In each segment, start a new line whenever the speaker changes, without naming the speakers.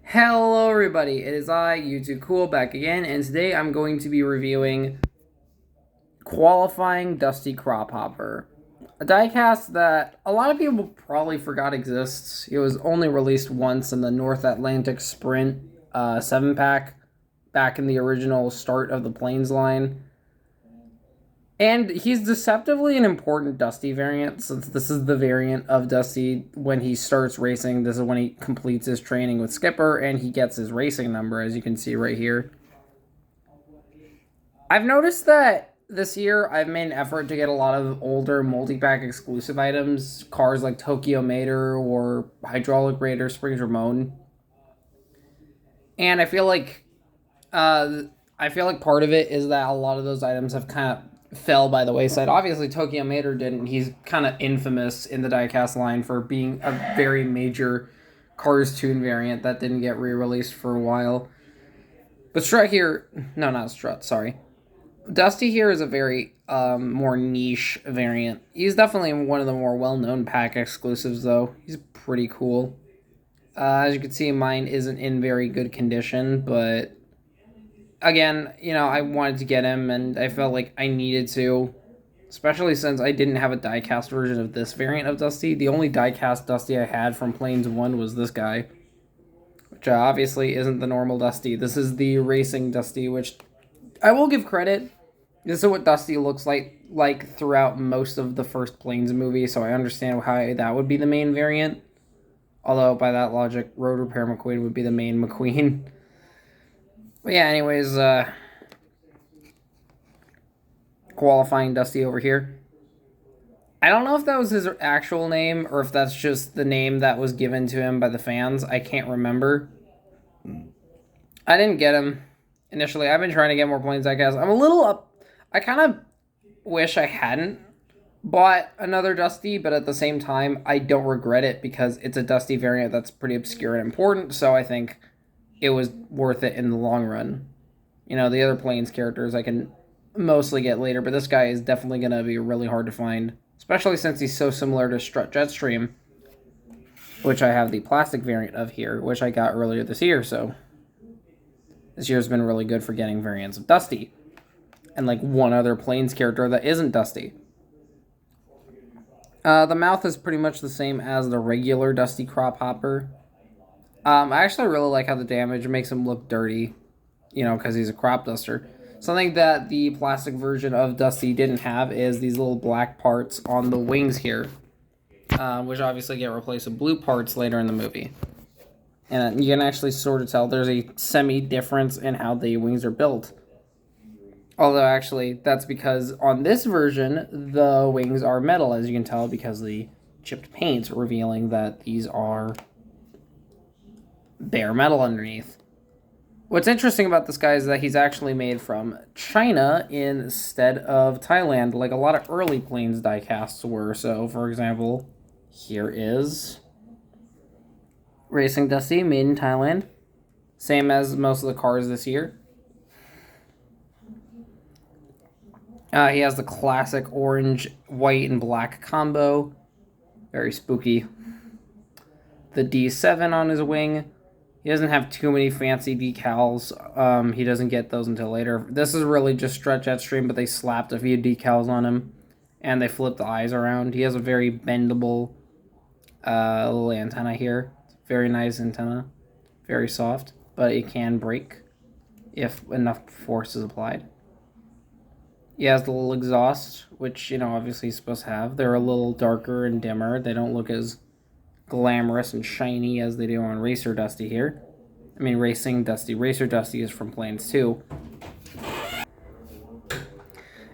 Hello everybody, it is I, YouTube Cool, back again, and today I'm going to be reviewing Qualifying Dusty Crophopper. A diecast that a lot of people probably forgot exists. It was only released once in the North Atlantic Sprint 7-pack back in the original start of the Plains line. And he's deceptively an important Dusty variant, since this is the variant of Dusty when he starts racing. This is when he completes his training with Skipper, and he gets his racing number, as you can see right here. I've noticed that this year I've made an effort to get a lot of older multi-pack exclusive items, cars like Tokyo Mater or Hydraulic Raider Springs Ramon. And I feel like part of it is that a lot of those items have kind of fell by the wayside. Obviously, Tokyo Mater didn't. He's kind of infamous in the diecast line for being a very major Cars Tune variant that didn't get re-released for a while. But Strut here, no, not Strut, sorry. Dusty here is a very more niche variant. He's definitely one of the more well-known pack exclusives, though. He's pretty cool. As you can see, mine isn't in very good condition, but again, I wanted to get him, and I felt like I needed to, especially since I didn't have a diecast version of this variant of Dusty. The only diecast Dusty I had from Plains 1 was this guy, which obviously isn't the normal Dusty. This is the racing Dusty, which I will give credit. This is what Dusty looks like throughout most of the first Plains movie, so I understand how that would be the main variant. Although, by that logic, Road Repair McQueen would be the main McQueen. But yeah, anyways, Qualifying Dusty over here. I don't know if that was his actual name or if that's just the name that was given to him by the fans. I can't remember. I didn't get him initially. I've been trying to get more Plains diecast. I'm a little up. I kind of wish I hadn't bought another Dusty, but at the same time, I don't regret it because it's a Dusty variant that's pretty obscure and important, so I think it was worth it in the long run. The other Plains characters I can mostly get later, but this guy is definitely going to be really hard to find, especially since he's so similar to Strut Jetstream, which I have the plastic variant of here, which I got earlier this year, so this year's been really good for getting variants of Dusty. And like one other Plains character that isn't Dusty. The mouth is pretty much the same as the regular Dusty Crophopper. I actually really like how the damage makes him look dirty, because he's a crop duster. Something that the plastic version of Dusty didn't have is these little black parts on the wings here, which obviously get replaced with blue parts later in the movie. And you can actually sort of tell there's a semi-difference in how the wings are built. Although, actually, that's because on this version, the wings are metal, as you can tell, because the chipped paint's revealing that these are bare metal underneath. What's interesting about this guy is that he's actually made from China instead of Thailand, like a lot of early Plains diecasts were. So, for example, here is Racing Dusty, made in Thailand. Same as most of the cars this year. He has the classic orange, white, and black combo. Very spooky. The D7 on his wing. He doesn't have too many fancy decals. He doesn't get those until later. This is really just Strut Jetstream, but they slapped a few decals on him. And they flipped the eyes around. He has a very bendable little antenna here. Very nice antenna. Very soft. But it can break if enough force is applied. He has the little exhaust, which, obviously he's supposed to have. They're a little darker and dimmer. They don't look as glamorous and shiny as they do on Racer Dusty here. I mean, Racing Dusty. Racer Dusty is from Plains 2.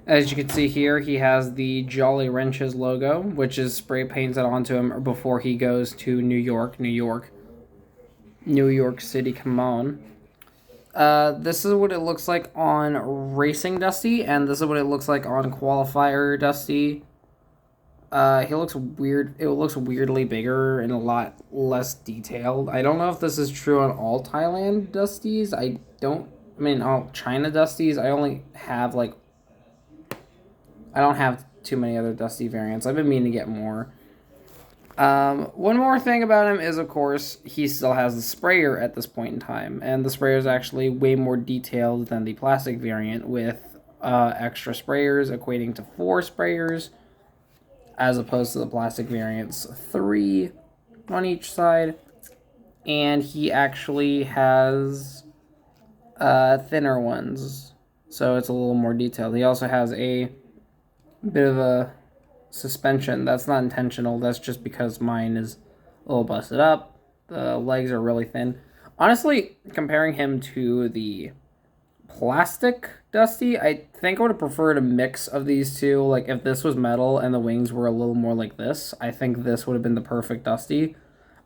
As you can see here, he has the Jolly Wrenches logo, which is spray painted onto him before he goes to New York, New York City, come on. This is what it looks like on Racing Dusty, and this is what it looks like on Qualifier Dusty. He looks weird. It looks weirdly bigger and a lot less detailed. I don't know if this is true on all Thailand Dusties. All China Dusties. I only have, I don't have too many other Dusty variants. I've been meaning to get more. One more thing about him is, of course, he still has the sprayer at this point in time, and the sprayer is actually way more detailed than the plastic variant, with extra sprayers equating to 4 sprayers, as opposed to the plastic variant's 3 on each side. And he actually has thinner ones, so it's a little more detailed. He also has a bit of a suspension. That's not intentional. That's just because mine is a little busted up. The legs are really thin. Honestly, comparing him to the plastic Dusty, I think I would have preferred a mix of these two. Like, if this was metal and the wings were a little more like this, I think this would have been the perfect Dusty.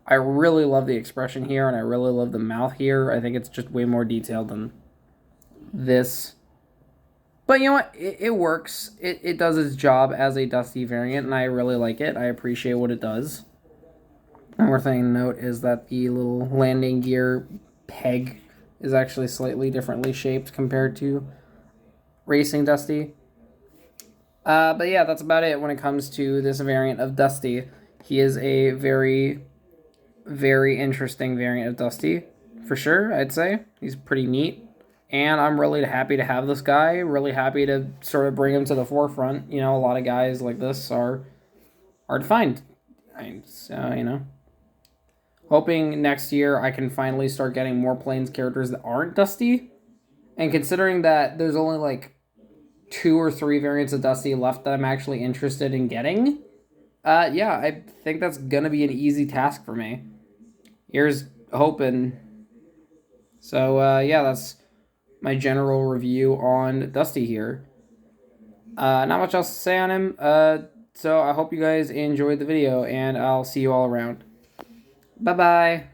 I really love the expression here, and I really love the mouth here. I think it's just way more detailed than this. But you know what? It works. It does its job as a Dusty variant, and I really like it. I appreciate what it does. One more thing to note is that the little landing gear peg is actually slightly differently shaped compared to Racing Dusty. But yeah, that's about it when it comes to this variant of Dusty. He is a very, very interesting variant of Dusty, for sure, I'd say. He's pretty neat. And I'm really happy to have this guy. Really happy to sort of bring him to the forefront. You know, a lot of guys like this are hard to find. So, you know. Hoping next year I can finally start getting more Plains characters that aren't Dusty. And considering that there's only like 2 or 3 variants of Dusty left that I'm actually interested in getting, yeah, I think that's gonna be an easy task for me. Here's hoping. So, yeah, that's my general review on Dusty here. Not much else to say on him. So I hope you guys enjoyed the video, and I'll see you all around. Bye-bye.